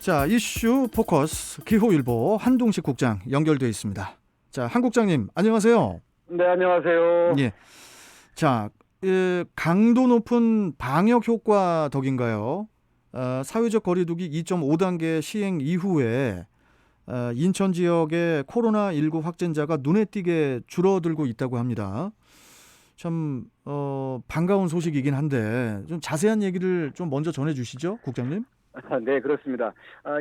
자, 이슈 포커스 기호일보 한동식 국장 연결돼 있습니다. 자, 한 국장님 안녕하세요. 네, 안녕하세요. 예. 자, 강도 높은 방역 효과 덕인가요? 사회적 거리두기 2.5단계 시행 이후에 인천 지역의 코로나19 확진자가 눈에 띄게 줄어들고 있다고 합니다. 참 반가운 소식이긴 한데 좀 자세한 얘기를 좀 먼저 전해주시죠, 국장님. 네, 그렇습니다.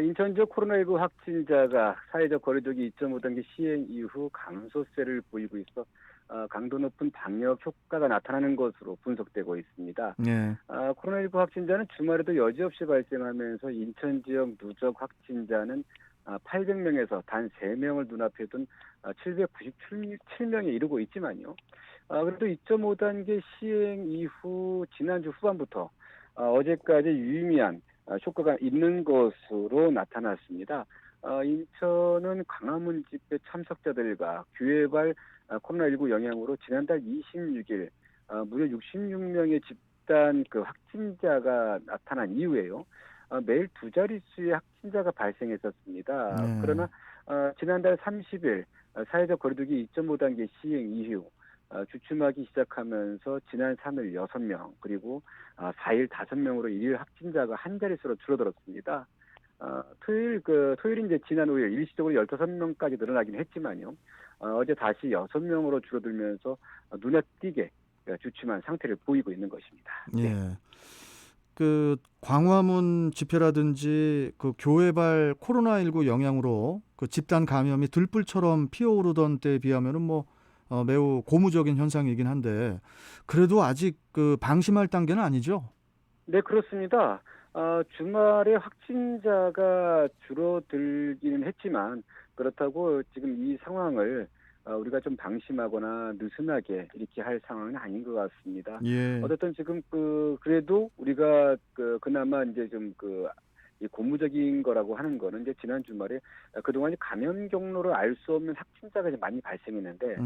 인천 지역 코로나19 확진자가 사회적 거리두기 2.5단계 시행 이후 감소세를 보이고 있어 강도 높은 방역 효과가 나타나는 것으로 분석되고 있습니다. 예. 코로나19 확진자는 주말에도 여지없이 발생하면서 인천 지역 누적 확진자는 800명에서 단 3명을 눈앞에 둔 797명에 이르고 있지만요. 그래도 2.5단계 시행 이후 지난주 후반부터 어제까지 유의미한 효과가 있는 것으로 나타났습니다. 인천은 광화문 집회 참석자들과 교회발 코로나19 영향으로 지난달 26일 무려 66명의 집단 확진자가 나타난 이후에요. 매일 두 자릿수의 확진자가 발생했었습니다. 네. 그러나 지난달 30일 사회적 거리두기 2.5단계 시행 이후 주춤하기 시작하면서 지난 3일 6명 그리고 4일 5명으로 일일 확진자가 한 자릿수로 줄어들었습니다. 토요일인 이제 지난 5일 일시적으로 15명까지 늘어나긴 했지만요. 어제 다시 6명으로 줄어들면서 눈에 띄게 주춤한 상태를 보이고 있는 것입니다. 네. 예. 그 광화문 집회라든지 그 교회발 코로나19 영향으로 그 집단 감염이 들불처럼 피어오르던 때에 비하면은 매우 고무적인 현상이긴 한데 그래도 아직 그 방심할 단계는 아니죠? 네, 그렇습니다. 주말에 확진자가 줄어들기는 했지만 그렇다고 지금 이 상황을 우리가 좀 방심하거나 느슨하게 이렇게 할 상황은 아닌 것 같습니다. 예. 어쨌든 지금 그래도 우리가 그나마 이제 좀 이 고무적인 거라고 하는 거는 이제 지난 주말에 그동안 감염 경로를 알 수 없는 확진자가 이제 많이 발생했는데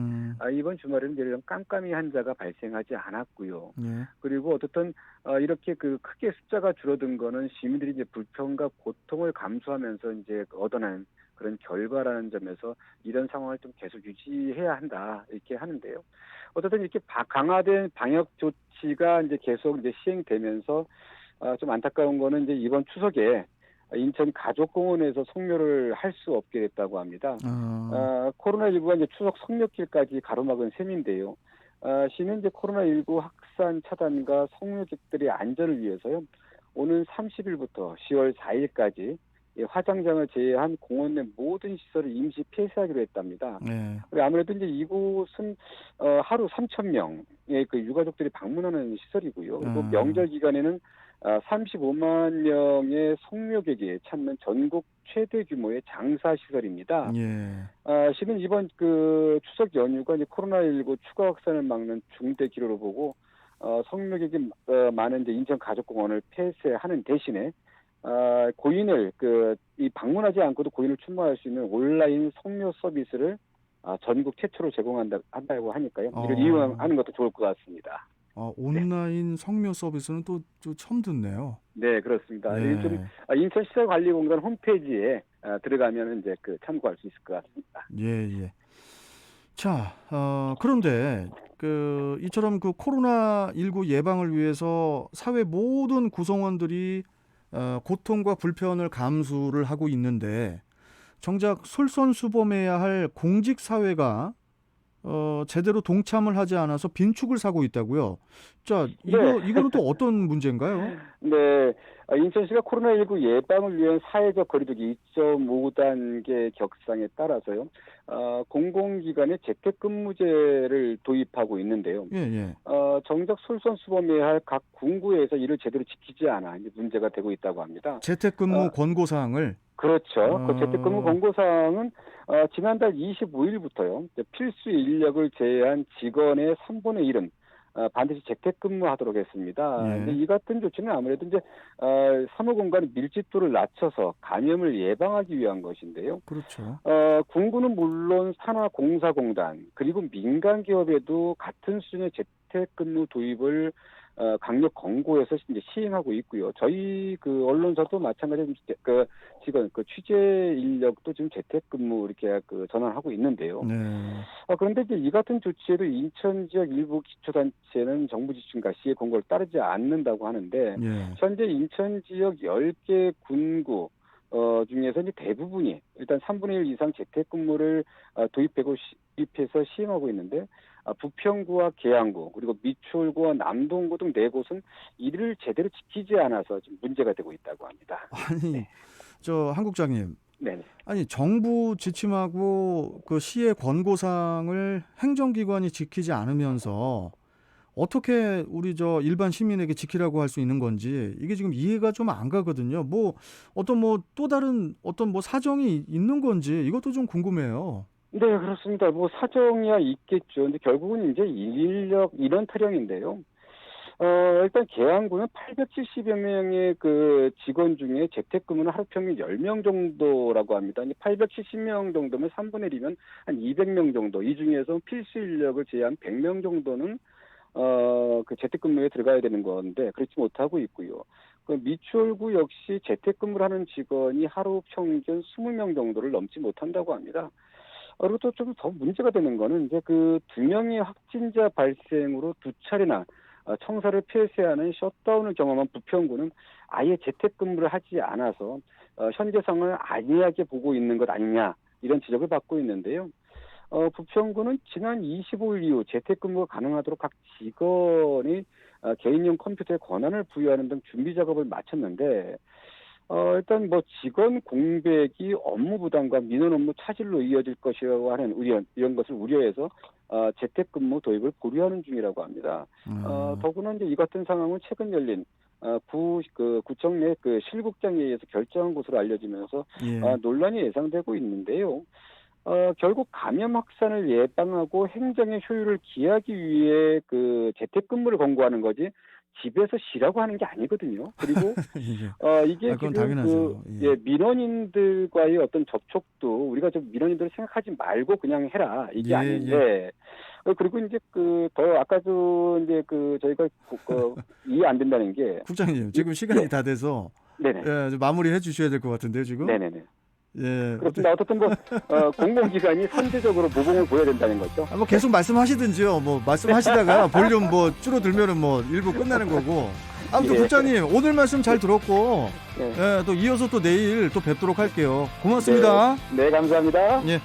이번 주말에는 이제 이런 깜깜이 환자가 발생하지 않았고요. 예. 그리고 어떻든 이렇게 크게 숫자가 줄어든 거는 시민들이 이제 불편과 고통을 감수하면서 이제 얻어낸 그런 결과라는 점에서 이런 상황을 좀 계속 유지해야 한다 이렇게 하는데요. 어쨌든 이렇게 강화된 방역 조치가 이제 계속 이제 시행되면서 좀 안타까운 거는 이제 이번 추석에 인천 가족공원에서 성묘를 할 수 없게 됐다고 합니다. 어, 코로나19가 이제 추석 성묘길까지 가로막은 셈인데요. 시는 이제 코로나19 확산 차단과 성묘객들의 안전을 위해서요. 오는 30일부터 10월 4일까지 화장장을 제외한 공원 내 모든 시설을 임시 폐쇄하기로 했답니다. 예. 그리고 아무래도 이제 이곳은 하루 3천 명의 그 유가족들이 방문하는 시설이고요. 그리고 명절 기간에는 35만 명의 성묘객이 찾는 전국 최대 규모의 장사 시설입니다. 예. 시는 이번 추석 연휴가 이제 코로나19 추가 확산을 막는 중대 기로로 보고 성묘객이 많은 이제 인천 가족공원을 폐쇄하는 대신에 고인을 이 방문하지 않고도 고인을 출마할 수 있는 온라인 성묘 서비스를 전국 최초로 한다고 하니까요. 이를 어, 이용하는 것도 좋을 것 같습니다. 네. 온라인 성묘 서비스는 또 처음 듣네요. 네, 그렇습니다. 이게 좀 예. 인천시설관리공단 홈페이지에 들어가면 이제 참고할 수 있을 것 같습니다. 예, 예. 자, 그런데 이처럼 그 코로나19 예방을 위해서 사회 모든 구성원들이 고통과 불편을 감수를 하고 있는데 정작 솔선수범해야 할 공직 사회가 제대로 동참을 하지 않아서 빈축을 사고 있다고요. 자, 네. 이거는 또 어떤 문제인가요? 네, 인천시가 코로나19 예방을 위한 사회적 거리두기 2.5단계 격상에 따라서요, 공공기관의 재택근무제를 도입하고 있는데요. 예, 예. 정작 솔선수범해야 할 각 군구에서 이를 제대로 지키지 않아 이제 문제가 되고 있다고 합니다. 재택근무 어, 권고사항을 그렇죠. 그 재택근무 어, 권고사항은 지난달 25일부터요, 필수 인력을 제외한 직원의 3분의 1은 반드시 재택근무하도록 했습니다. 근데 예, 이 같은 조치는 아무래도 이제 사무 공간의 밀집도를 낮춰서 감염을 예방하기 위한 것인데요. 그렇죠. 군구는 물론 산하공사공단 그리고 민간 기업에도 같은 수준의 재택근무 도입을 강력 권고해서 이제 시행하고 있고요. 저희 그 언론사도 마찬가지로 지금 그 취재 인력도 지금 재택근무 이렇게 전환하고 있는데요. 네. 그런데 이제 이 같은 조치에도 인천 지역 일부 기초단체는 정부 지침과 시의 권고를 따르지 않는다고 하는데 예. 현재 인천 지역 10개 군구 중에서 이제 대부분이 일단 3분의 1 이상 재택근무를 도입해서 시행하고 있는데 부평구와 계양구 그리고 미추홀구와 남동구 등 4곳은 이를 제대로 지키지 않아서 지금 문제가 되고 있다고 합니다. 아니, 네. 저 한국장님. 네네. 아니, 정부 지침하고 그 시의 권고사항을 행정기관이 지키지 않으면서 어떻게 우리 저 일반 시민에게 지키라고 할 수 있는 건지 이게 지금 이해가 좀 안 가거든요. 뭐 어떤 뭐 또 다른 어떤 뭐 사정이 있는 건지 이것도 좀 궁금해요. 네, 그렇습니다. 뭐 사정이야 있겠죠. 근데 결국은 이제 인원 타령인데요. 일단 계양구는 870여 명의 그 직원 중에 재택근무는 하루 평균 10명 정도라고 합니다. 870명 정도면 3분의 1이면 한 200명 정도. 이 중에서 필수 인력을 제외한 100명 정도는 그 재택근무에 들어가야 되는 건데 그렇지 못하고 있고요. 그 미추홀구 역시 재택근무를 하는 직원이 하루 평균 20명 정도를 넘지 못한다고 합니다. 그리고 또 좀 더 문제가 되는 거는 이제 그 2명의 확진자 발생으로 2차례나 청사를 폐쇄하는 셧다운을 경험한 부평구는 아예 재택근무를 하지 않아서 현재 상황을 안이하게 보고 있는 것 아니냐 이런 지적을 받고 있는데요. 부평구는 지난 25일 이후 재택근무가 가능하도록 각 직원이 개인용 컴퓨터에 권한을 부여하는 등 준비 작업을 마쳤는데 일단 뭐 직원 공백이 업무 부담과 민원 업무 차질로 이어질 것이라고 하는 이런 것을 우려해서 재택근무 도입을 고려하는 중이라고 합니다. 더구나 이제 이 같은 상황은 최근 열린 구청 내 그 실국장에 의해서 결정한 것으로 알려지면서 예. 논란이 예상되고 있는데요. 결국 감염 확산을 예방하고 행정의 효율을 기하기 위해 그 재택근무를 권고하는 거지 집에서 쉬라고 하는 게 아니거든요. 그리고 이게 그건 지금 당연하죠. 예. 민원인들과의 어떤 접촉도 우리가 좀 민원인들을 생각하지 말고 그냥 해라 이게 예, 아닌데 그리고 이제 더 아까도 이제 저희가 이해 안 된다는 게 국장님 지금 시간이 네. 다 돼서 네네. 마무리해 주셔야 될 것 같은데요 지금. 네네네. 예. 그렇습니다. 어쨌든 공공기관이 선제적으로 모범을 보여야 된다는 거죠. 뭐 계속 말씀하시든지요. 뭐 말씀하시다가 볼륨 뭐 줄어들면은 뭐 일부 끝나는 거고. 아무튼 예. 국장님 오늘 말씀 잘 들었고 네. 또 이어서 또 내일 또 뵙도록 할게요. 고맙습니다. 네, 감사합니다. 예.